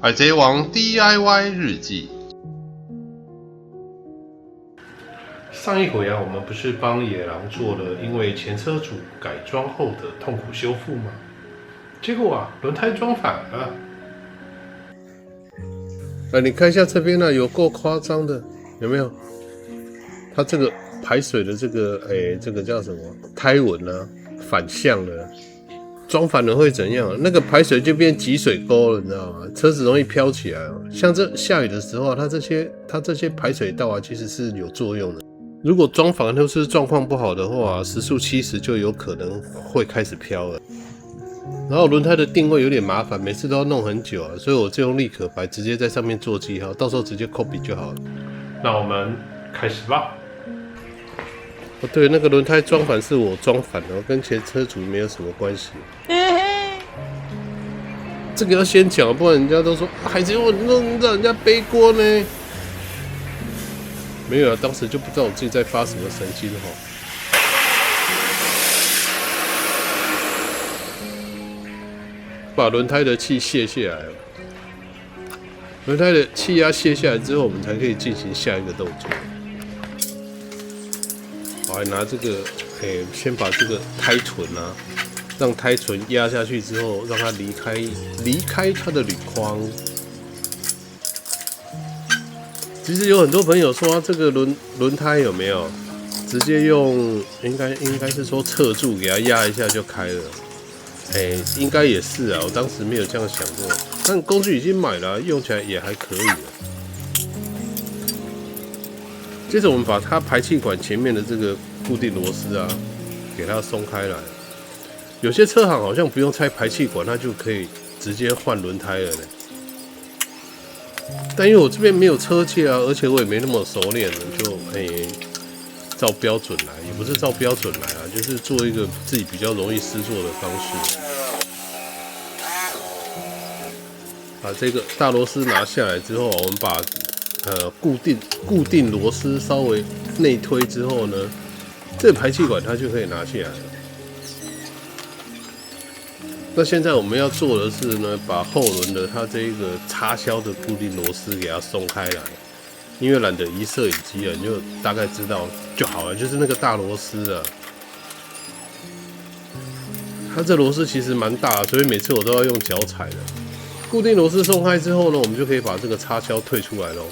海賊王 DIY 日記。上一回啊，我們不是幫野狼做了因為前車主改裝後的痛苦修復嗎？結果啊，輪胎裝反了。你看一下這邊啊，有夠誇張的，有沒有？它這個排水的這個，這個叫什麼？胎紋啊，反向了。裝反了會怎樣？那個排水就變積水溝了，你知道嗎？車子容易飄起來。像這下雨的時候啊，它這些排水道啊，其實是有作用的。如果裝反或是狀況不好的話，時速70就有可能會開始飄了。然後輪胎的定位有點麻煩，每次都要弄很久啊，所以我就用立可白直接在上面做記號，到時候直接 copy 就好了。那我們開始吧。哦，對，那個輪胎裝反是我裝反的，跟前車主沒有什麼關係。這個要先講，不然人家都說海賊王弄讓人家背鍋呢。沒有啊，當時就不知道我自己在發什麼神經哈。把輪胎的氣卸下來了，輪胎的氣壓卸下來之後，我們才可以進行下一個動作。我還拿這個，先把這個胎臀啊，讓胎臀壓下去之後，讓它離開它的鋁框。其實有很多朋友說，這個輪胎有沒有直接用，應該是說側柱給它壓一下就開了。應該也是啊，我當時沒有這樣想過，但工具已經買了，用起來也還可以了。接着我們把它排氣管前面的這個固定螺絲啊，給它鬆開來。有些車行好像不用拆排氣管，它就可以直接換輪胎了呢。但因為我這邊沒有車架啊，而且我也沒那麼熟練，就照標準來，也不是照標準来啊，就是做一個自己比較容易施作的方式。把這個大螺絲拿下來之後，我們把固定螺絲稍微內推之後呢，這個排氣管它就可以拿下來了。那現在我們要做的是呢，把後輪的它這個插銷的固定螺絲給它鬆開來。因為懶得移攝影機了，你就大概知道就好了。就是那個大螺絲啊，它這螺絲其實蠻大的，所以每次我都要用腳踩的。固定螺絲鬆開之後呢，我們就可以把這個插銷退出來咯。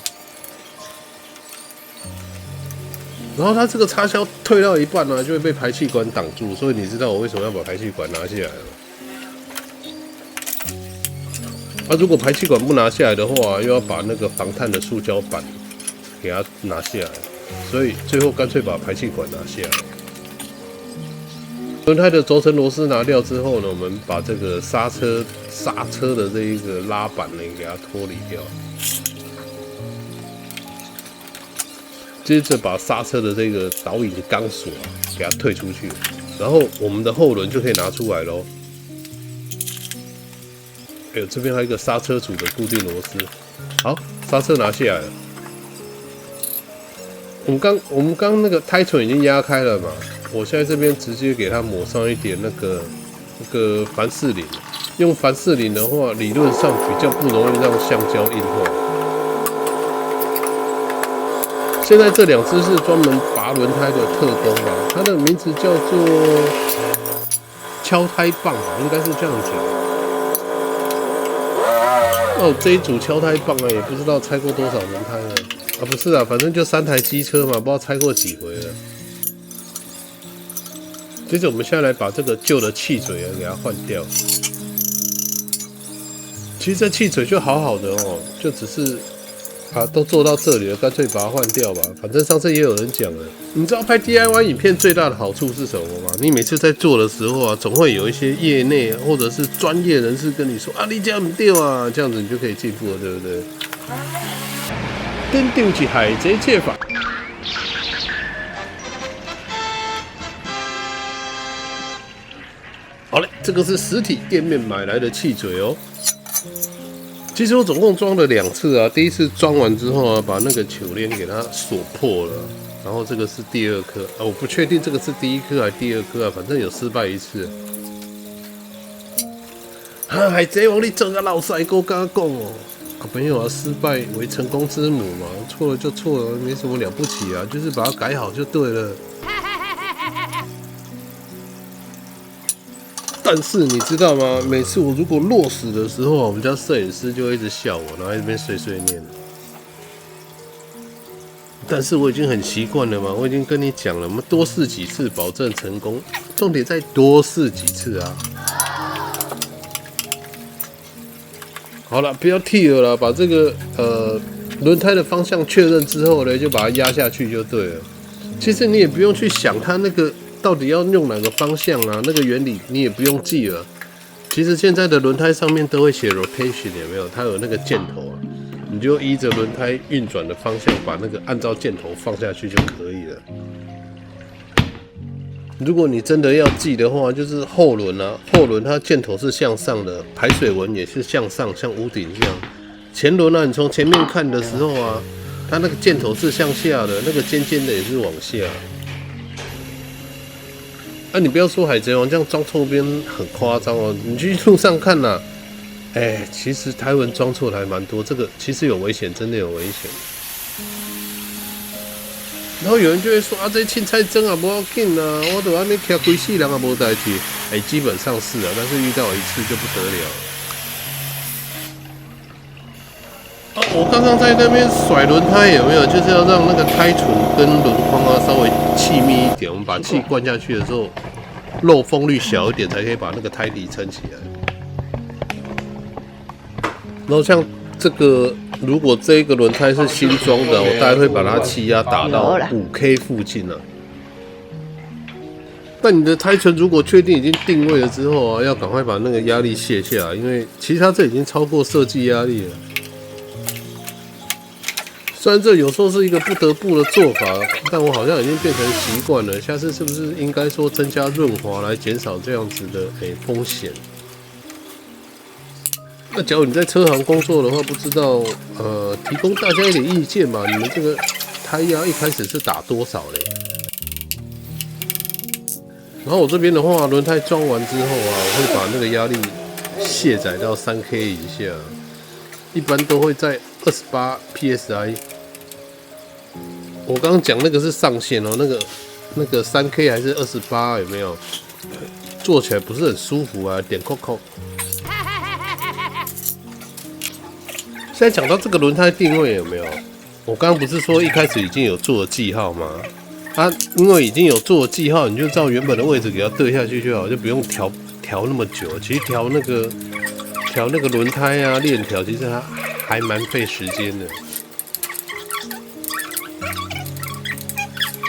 然後它這個插銷退到一半呢，就會被排氣管擋住，所以你知道我為什麼要把排氣管拿下來了。如果排气管不拿下來的話，又要把那個防碳的塑膠板給它拿下來，所以最後乾脆把排氣管拿下來。輪胎的軸承螺絲拿掉之後呢，我們把這個剎車的這一個拉板呢給它脫離掉。接着把剎車的這個導引鋼索給它退出去，然後我們的後輪就可以拿出來咯。這邊還有一個剎車組的固定螺絲，好，剎車拿下來了。我們剛那個胎臀已經壓開了嘛，我現在這邊直接給它抹上一點那個凡士林，用凡士林的話，理論上比較不容易讓橡膠硬化。現在這兩隻是專門拔輪胎的特工啊，它的名字叫做敲胎棒吧，應該是這樣講。這一組敲胎棒啊，也不知道拆過多少輪胎了啊！不是啊，反正就3台機車嘛，不知道拆過幾回了。接着我們現在來把這個舊的氣嘴啊給它換掉。其實這氣嘴就好好的哦，就只是都做到這裡了，乾脆把它換掉吧。反正上次也有人講了，你知道拍 DIY 影片最大的好處是什麼嗎？你每次在做的時候啊，總會有一些業內或者是專業人士跟你說啊，你這樣不對啊，這樣子你就可以進步了，對不對？登頂起海賊切法。好嘞，這個是實體店面買來的氣嘴哦。其實我總共裝了2次啊，第一次裝完之後啊，把那個球鏈給它鎖破了，然後這個是第2顆啊，我不確定這個是第1顆還是第2顆啊，反正有失敗1次。海賊王，你做個老師，還跟我講哦，沒有啊，失敗為成功之母嘛，錯了就錯了，沒什麼了不起啊，就是把它改好就對了。但是你知道嗎？每次我如果落屎的時候，我們家攝影師就會一直笑我，然後在那邊碎碎念。但是我已經很習慣了嘛，我已經跟你講了，我們多試幾次，保證成功。重點再多試幾次啊！好了，不要剃了啦，把這個輪胎的方向確認之後呢，就把它壓下去就對了。其實你也不用去想它那個到底要用哪個方向啊，那個原理你也不用記了。其實現在的輪胎上面都會寫 rotation， 有沒有？它有那個箭頭啊，你就依着輪胎運轉的方向，把那個按照箭頭放下去就可以了。如果你真的要记的話，就是後輪啊，後輪它箭頭是向上的，排水紋也是向上，像屋頂一樣。前輪啊，你從前面看的時候啊，它那個箭頭是向下的，那個尖尖的也是往下。啊，你不要說海賊王這樣裝錯邊很誇張哦，你去路上看吶，其實胎紋裝錯的還蠻多，這個其實有危險，真的有危險。然後有人就會說啊，這凊彩裝啊，不要緊啊，我都安尼騎幾世人也沒代誌。基本上是啊，但是遇到一次就不得了。我剛剛在那邊甩輪胎，有沒有？就是要讓那個胎唇跟輪框啊稍微氣密一點，我們把氣灌下去的時候，漏風率小一點，才可以把那個胎底撐起來。然後像這個。如果這個輪胎是新裝的，我大概會把它氣壓打到5K 附近了。但你的胎唇如果確定已經定位了之後啊，要趕快把那個壓力卸下來，因為其實它這已經超過設計壓力了。雖然這有時候是一個不得不的做法，但我好像已經變成習慣了。下次是不是應該說增加潤滑來減少這樣子的風險？那假如你在車行工作的話，不知道提供大家一點意見吧。你們這個胎壓一開始是打多少嘞？然後我這邊的話，輪胎裝完之後啊，我會把那個壓力卸載到3K 以下，一般都會在28 PSI。我剛剛講那個是上限哦，那個3K 還是28，有沒有？坐起來不是很舒服啊，點扣扣。現在講到這個輪胎定位有沒有？我剛剛不是說一開始已經有做記號嗎？啊，因為已經有做記號，你就照原本的位置給它對下去就好，就不用調那麼久。其實調那個輪胎啊，鏈條，其實它還蠻費時間的。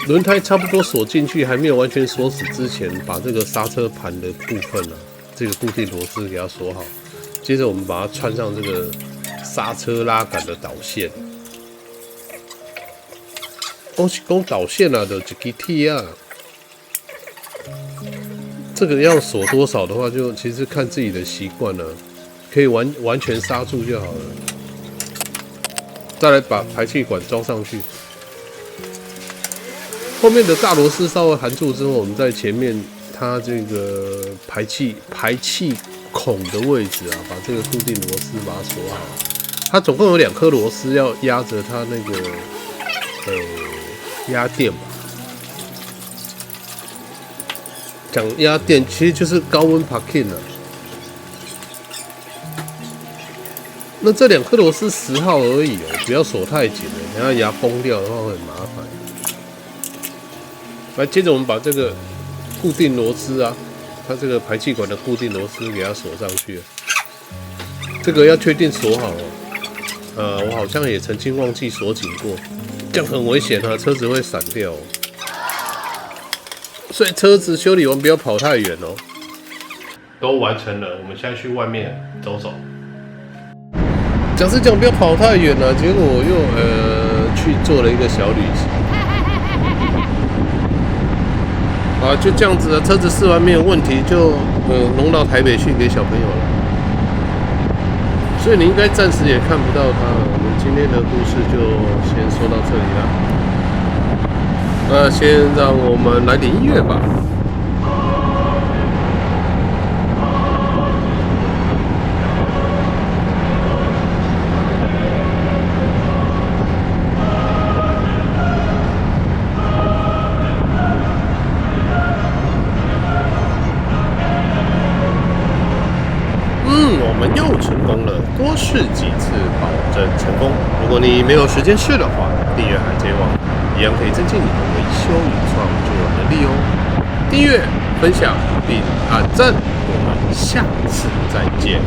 輪胎差不多鎖進去，還沒有完全鎖死之前，把這個剎車盤的部分啊，這個固定螺絲給它鎖好。接着我們把它穿上這個剎車拉桿的導線。是講導線啊，就一支鐵啊。這個要鎖多少的話，就其實看自己的習慣了，可以完全剎住就好了。再來把排氣管裝上去，後面的大螺絲稍微含住之後，我們在前面它這個排氣孔的位置啊，把這個固定螺絲把它鎖好。它總共有2顆螺絲要壓着它那個壓墊吧。講壓墊其實就是高溫 parking 啊。那這2顆螺絲10號而已哦，不要鎖太緊了，等下牙崩掉的話會很麻煩。來，接着我們把這個固定螺絲啊，它這個排氣管的固定螺絲給它鎖上去。這個要確定鎖好哦。我好像也曾經忘記鎖緊過，這樣很危險啊，車子會散掉哦。所以車子修理完不要跑太遠哦。都完成了，我們現在去外面走走。講是講不要跑太遠了，結果我又去做了一個小旅行。啊，就這樣子了，車子試完沒有問題，就弄到台北去給小朋友了。所以你應該暫時也看不到它了。我們今天的故事就先說到這裡了。那先讓我們來點音樂吧。們又成功了，多試幾次，保證成功。如果你沒有時間試的話，訂閱海賊王一樣可以增進你的維修與創作能力哦。訂閱、分享並按讚，我們下次再見。